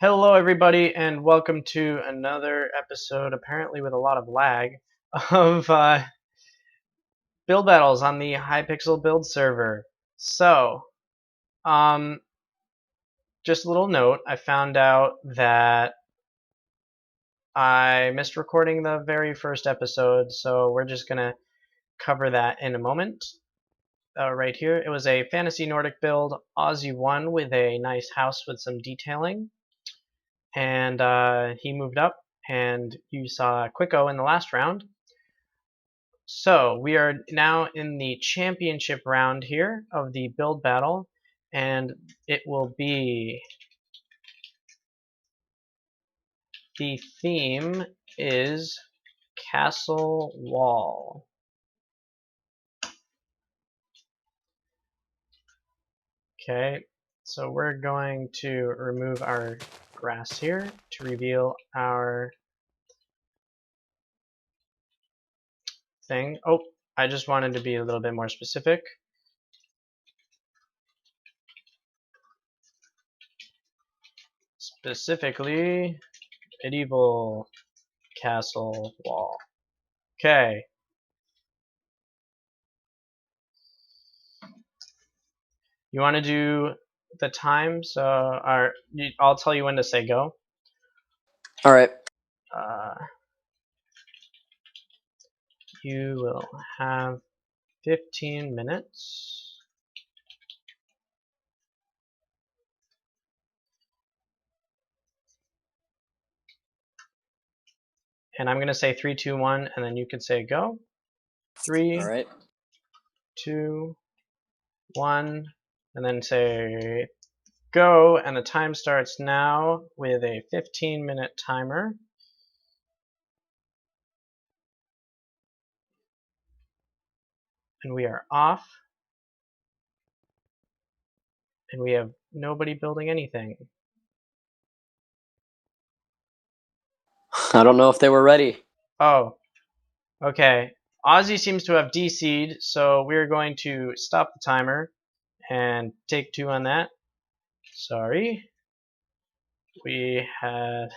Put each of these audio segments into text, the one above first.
Hello, everybody, and welcome to another episode, apparently with a lot of lag, of build battles on the Hypixel build server. So, um, just a little note, I found out that I missed recording the very first episode, so we're just gonna cover that in a moment. Right here, it was a fantasy Nordic build. Aussie won with a nice house with some detailing. And he moved up, and you saw Quicko in the last round. So we are now in the championship round here of the build battle, and it will be, the theme is Castle Wall. Okay, so we're going to remove our grass here to reveal our thing. Oh, I just wanted to be a little bit more specific. Specifically, medieval castle wall. Okay. You want to do the time? So, I'll tell you when to say go. All right. Uh, you will have 15 minutes. And I'm going to say 3, 2, 1, and then you can say go. 3, All right. 2, 1, and then say go. And the time starts now with a 15-minute timer. And we are off. And we have nobody building anything. I don't know if they were ready. Oh, okay. Aussie seems to have DC'd, so we're going to stop the timer and take 2 on that. Sorry. We had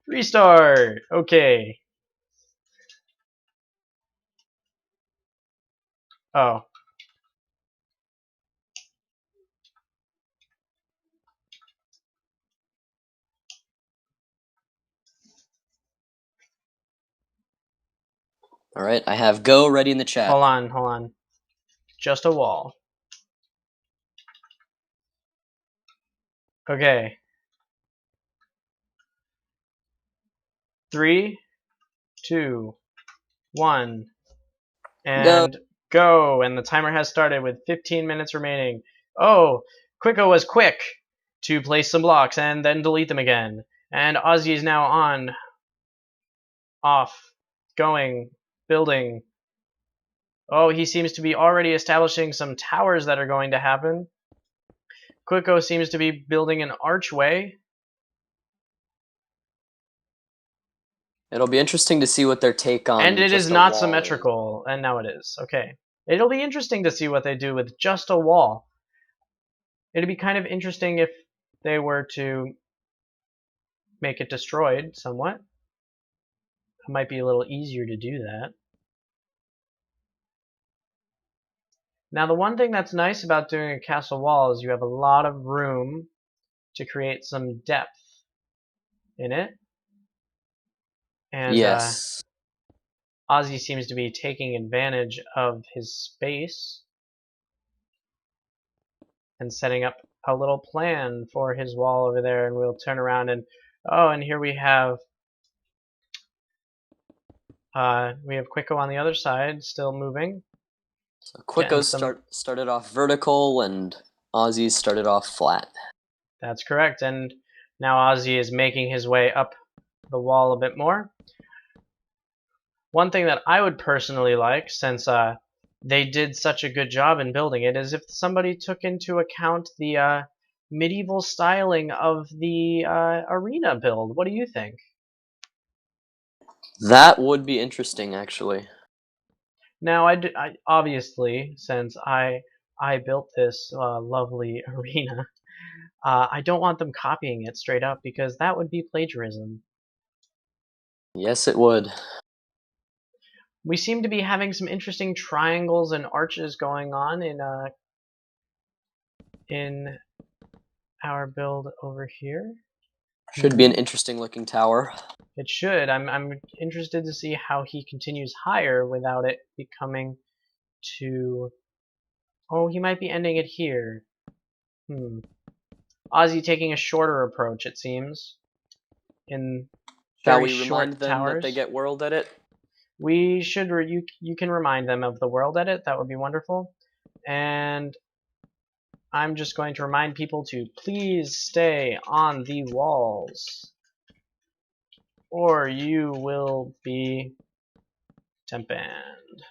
restart. Okay. Oh. All right. I have go ready in the chat. Hold on. Just a wall. Okay. 3, 2, 1, and go. And the timer has started with 15 minutes remaining. Oh, Quicko was quick to place some blocks and then delete them again. And Aussie is now on, off, going, building. Oh, he seems to be already establishing some towers that are going to happen. Quicko seems to be building an archway. It'll be interesting to see what their take on And it just is a not wall symmetrical. And now it is. Okay. It'll be interesting to see what they do with just a wall. It'd be kind of interesting if they were to make it destroyed somewhat. It might be a little easier to do that. Now, the one thing that's nice about doing a castle wall is you have a lot of room to create some depth in it. And Yes. Ozzy seems to be taking advantage of his space and setting up a little plan for his wall over there. And we'll turn around and, oh, and here we have Quicko on the other side, still moving. So Quicko started off vertical and Ozzy started off flat. That's correct. And now Ozzy is making his way up the wall a bit more. One thing that I would personally like, since they did such a good job in building it, is if somebody took into account the medieval styling of the arena build. What do you think? That would be interesting, actually. Now, I obviously, since I built this lovely arena, I don't want them copying it straight up because that would be plagiarism. Yes, it would. We seem to be having some interesting triangles and arches going on in our build over here. Should be an interesting looking tower. It should. I'm interested to see how he continues higher without it becoming too... Oh, he might be ending it here. Ozzy taking a shorter approach, it seems. In Shall very we remind short them that they towers. get world edit? We should. You can remind them of the world edit. That would be wonderful. And I'm just going to remind people to please stay on the walls, or you will be temp banned.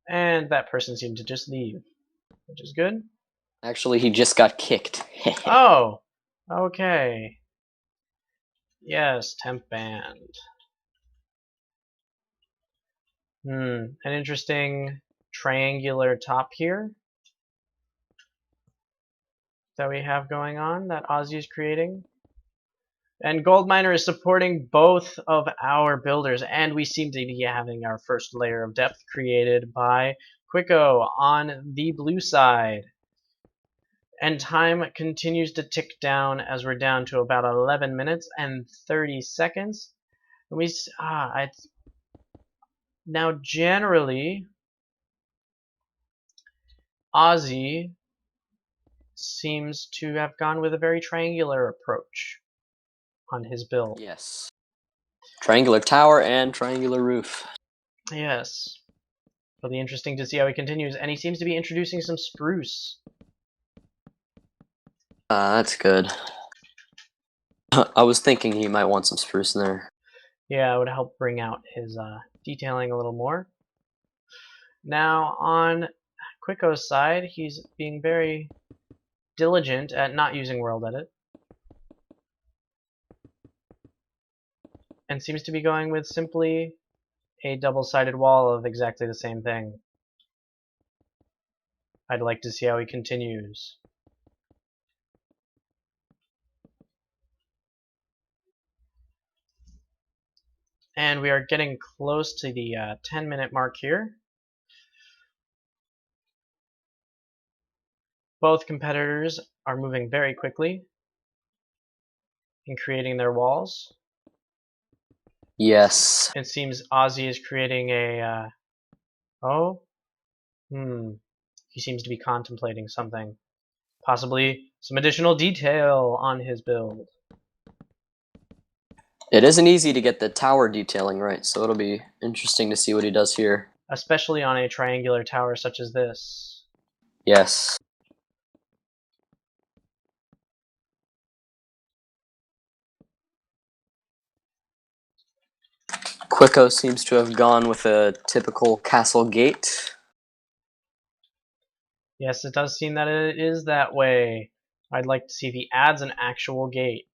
And that person seemed to just leave, which is good. Actually, he just got kicked. Oh, okay. Yes, temp banned. An interesting triangular top here that we have going on that Ozzy is creating. And Goldminer is supporting both of our builders, and we seem to be having our first layer of depth created by Quicko on the blue side. And time continues to tick down as we're down to about 11 minutes and 30 seconds. And now generally, Ozzy seems to have gone with a very triangular approach on his build. Yes. Triangular tower and triangular roof. Yes. It'll be interesting to see how he continues, and he seems to be introducing some spruce. That's good. I was thinking he might want some spruce in there. Yeah, it would help bring out his detailing a little more. Now, on Quicko's side, he's being very diligent at not using World Edit, and seems to be going with simply a double-sided wall of exactly the same thing. I'd like to see how he continues. And we are getting close to the 10-minute mark here. Both competitors are moving very quickly in creating their walls. Yes. It seems Ozzy is creating a... He seems to be contemplating something. Possibly some additional detail on his build. It isn't easy to get the tower detailing right, so it'll be interesting to see what he does here. Especially on a triangular tower such as this. Yes. Quicko seems to have gone with a typical castle gate. Yes, it does seem that it is that way. I'd like to see if he adds an actual gate.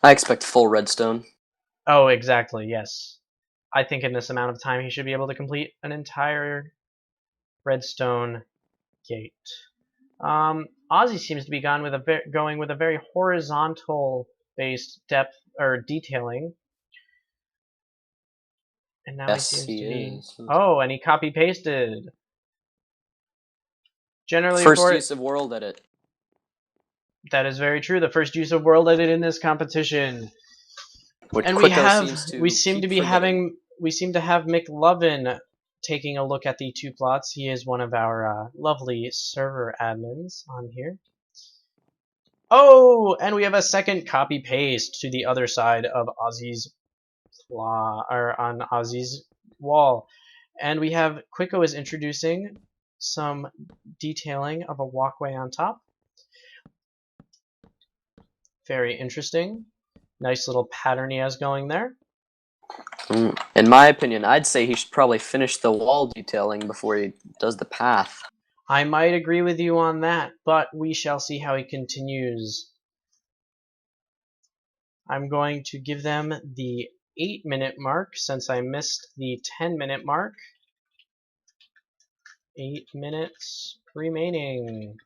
I expect full redstone. Oh, exactly, yes. I think in this amount of time he should be able to complete an entire redstone gate. Ozzy seems to be going with a very horizontal-based depth or detailing. And now Yes, he seems he to be... is. Oh, and he copy-pasted. Generally First use of world edit. That is very true. The first use of world edit in this competition. Which And Quicko seems to we seem keep forgetting. to have McLovin taking a look at the two plots. He is one of our lovely server admins on here. Oh, and we have a second copy paste to the other side of Ozzy's on Ozzy's wall. And we have Quicko is introducing some detailing of a walkway on top. Very interesting. Nice little pattern he has going there. In my opinion, I'd say he should probably finish the wall detailing before he does the path. I might agree with you on that, but we shall see how he continues. I'm going to give them the 8-minute mark since I missed the 10-minute mark. 8 minutes remaining.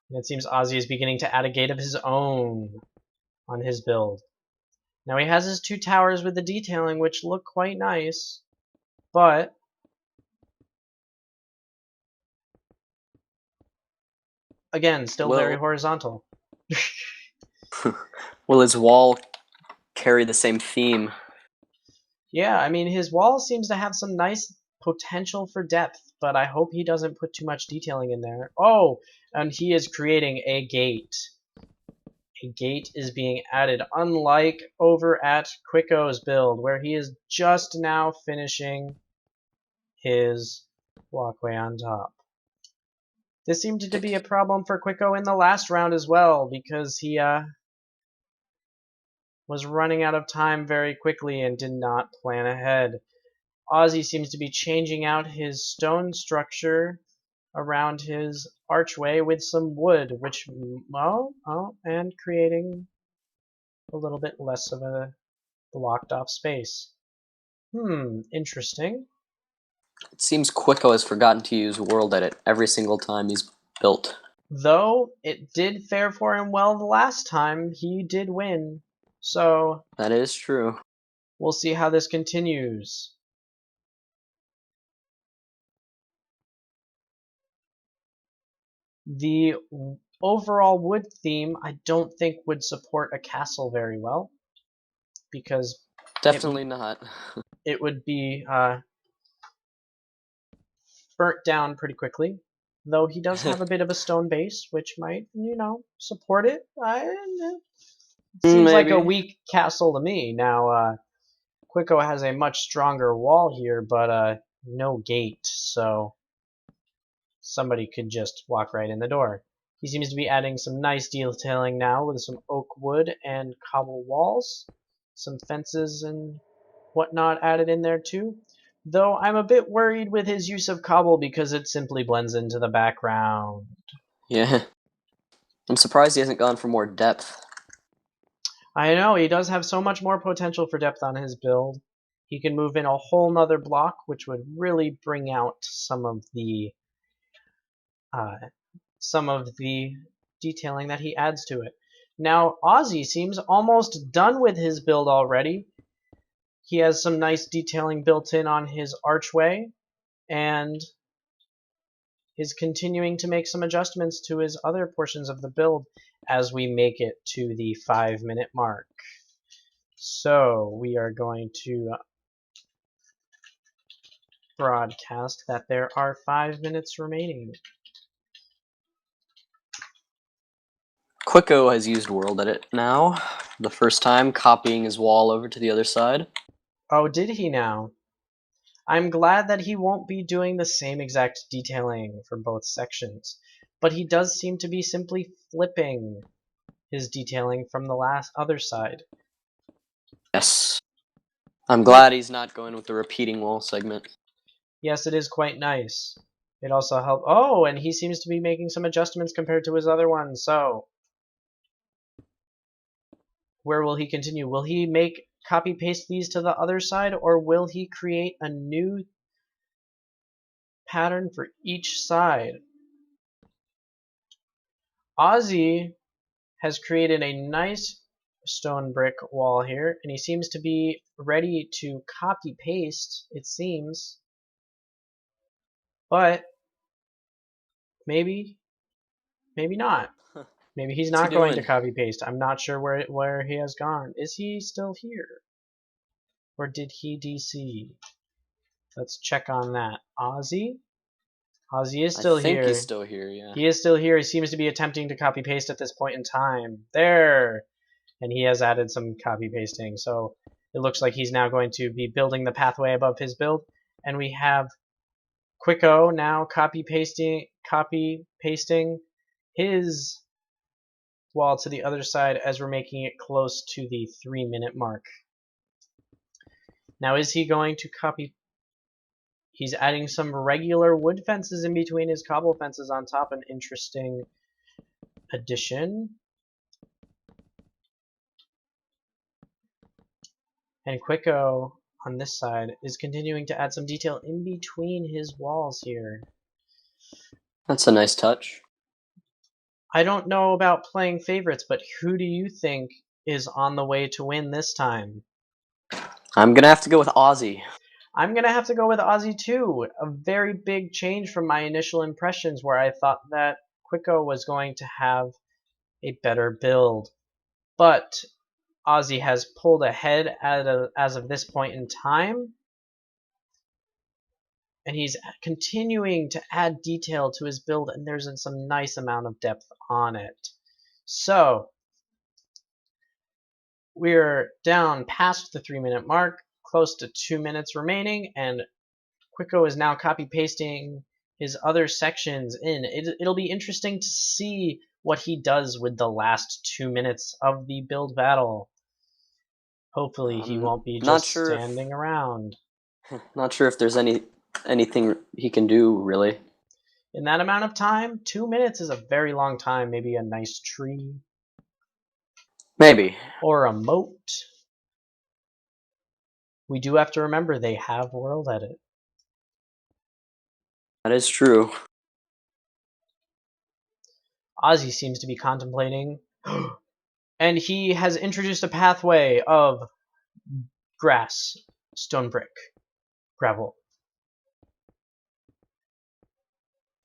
And it seems Ozzy is beginning to add a gate of his own on his build. Now he has his 2 towers with the detailing, which look quite nice, but again, still very horizontal. Will his wall carry the same theme? Yeah, I mean, his wall seems to have some nice potential for depth, but I hope he doesn't put too much detailing in there. Oh, and he is creating a gate. A gate is being added, unlike over at Quicko's build, where he is just now finishing his walkway on top. This seemed to be a problem for Quicko in the last round as well, because he was running out of time very quickly and did not plan ahead. Ozzy seems to be changing out his stone structure around his archway with some wood, which, and creating a little bit less of a blocked off space. Interesting. It seems Quicko has forgotten to use World Edit every single time he's built. Though it did fare for him well the last time, he did win. So That is true. we'll see how this continues. The overall wood theme I don't think would support a castle very well, because Definitely not. it would be burnt down pretty quickly. Though he does have a bit of a stone base, which might, support it. It seems like a weak castle to me. Now, Quicko has a much stronger wall here, but no gate, so somebody could just walk right in the door. He seems to be adding some nice detailing now with some oak wood and cobble walls, some fences and whatnot added in there too. Though I'm a bit worried with his use of cobble because it simply blends into the background. Yeah. I'm surprised he hasn't gone for more depth. I know, he does have so much more potential for depth on his build. He can move in a whole nother block, which would really bring out some of the detailing that he adds to it. Now, Ozzy seems almost done with his build already. He has some nice detailing built in on his archway, and is continuing to make some adjustments to his other portions of the build as we make it to the 5-minute mark. So we are going to broadcast that there are 5 minutes remaining. Quicko has used World Edit now, for the first time, copying his wall over to the other side. Oh, did he now? I'm glad that he won't be doing the same exact detailing for both sections, but he does seem to be simply flipping his detailing from the other side. Yes. I'm glad he's not going with the repeating wall segment. Yes, it is quite nice. It also helps. Oh, and he seems to be making some adjustments compared to his other one, so where will he continue? Will he copy paste these to the other side, or will he create a new pattern for each side? Ozzy has created a nice stone brick wall here, and he seems to be ready to copy paste, it seems. But maybe not. Maybe he's not going to copy paste. I'm not sure where he has gone. Is he still here? Or did he DC? Let's check on that. Ozzy? Ozzy is still here. I think he's still here, yeah. He is still here. He seems to be attempting to copy paste at this point in time. There! And he has added some copy pasting. So it looks like he's now going to be building the pathway above his build. And we have Quicko now copy pasting his wall to the other side as we're making it close to the 3-minute mark. Now is he going to copy? He's adding some regular wood fences in between his cobble fences on top. An interesting addition. And Quicko on this side is continuing to add some detail in between his walls here. That's a nice touch. I don't know about playing favorites, but who do you think is on the way to win this time? I'm gonna have to go with Ozzy. I'm going to have to go with Ozzy too. A very big change from my initial impressions where I thought that Quicko was going to have a better build. But Ozzy has pulled ahead as of this point in time. And he's continuing to add detail to his build, and there's some nice amount of depth on it. So, we're down past the 3-minute mark, close to 2 minutes remaining, and Quicko is now copy-pasting his other sections in. It'll be interesting to see what he does with the last 2 minutes of the build battle. Hopefully he won't be Not just sure standing around. Not sure if there's anything he can do, really. In that amount of time, 2 minutes is a very long time. Maybe a nice tree. Maybe. Or a moat. We do have to remember they have world edit. That is true. Ozzy seems to be contemplating. And he has introduced a pathway of grass, stone brick, gravel,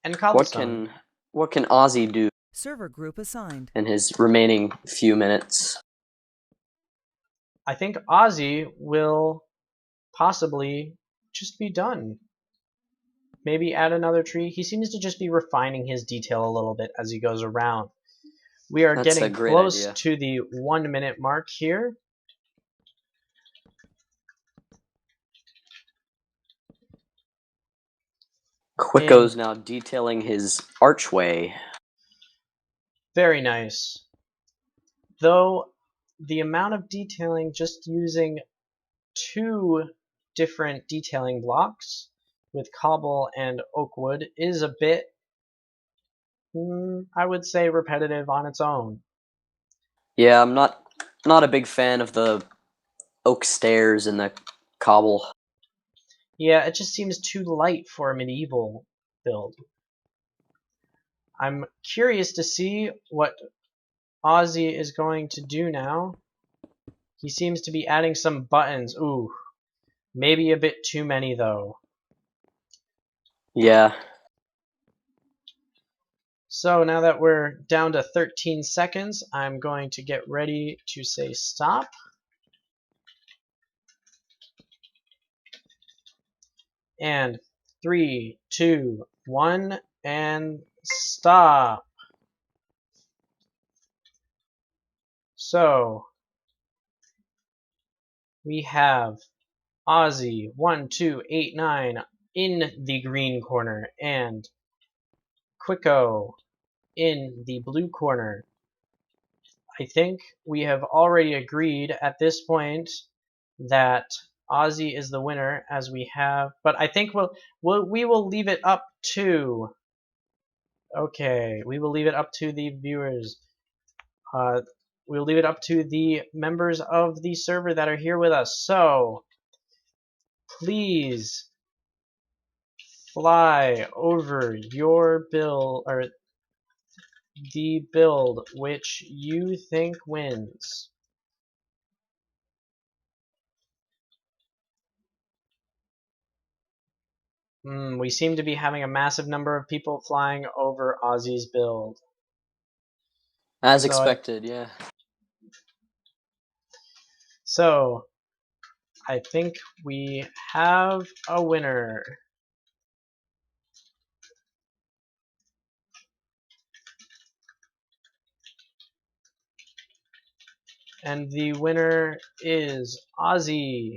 and cobblestone. What can Ozzy do Server group assigned. in his remaining few minutes? I think Ozzy will possibly just be done. Maybe add another tree. He seems to just be refining his detail a little bit as he goes around. We are That's a getting great close idea. to the 1 minute mark here. Quicko's now detailing his archway. Very nice. Though the amount of detailing just using 2 different detailing blocks with cobble and oak wood is a bit, I would say, repetitive on its own. Yeah, I'm not a big fan of the oak stairs and the cobble. Yeah, it just seems too light for a medieval build. I'm curious to see what Ozzy is going to do now. He seems to be adding some buttons. Ooh, maybe a bit too many though. Yeah. So now that we're down to 13 seconds, I'm going to get ready to say stop. And 3, 2, 1, and stop. So we have Ozzy 1289 in the green corner and Quicko in the blue corner. I think we have already agreed at this point that Ozzy is the winner, as we have, but I think we will leave it up to. Okay, we will leave it up to the viewers. We'll leave it up to the members of the server that are here with us. So please fly over your build, or the build which you think wins. We seem to be having a massive number of people flying over Ozzy's build. As expected, yeah. So I think we have a winner. And the winner is Ozzy.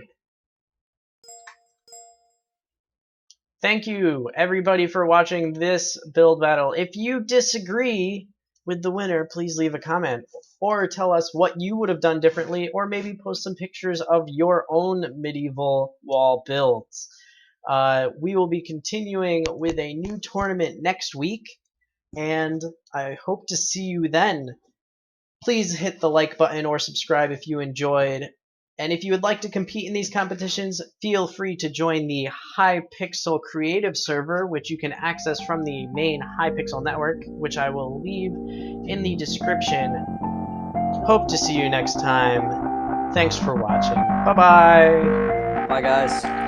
Thank you, everybody, for watching this build battle. If you disagree with the winner, please leave a comment or tell us what you would have done differently, or maybe post some pictures of your own medieval wall builds. We will be continuing with a new tournament next week, and I hope to see you then. Please hit the like button or subscribe if you enjoyed. And if you would like to compete in these competitions, feel free to join the Hypixel Creative Server, which you can access from the main Hypixel Network, which I will leave in the description. Hope to see you next time. Thanks for watching. Bye-bye. Bye, guys.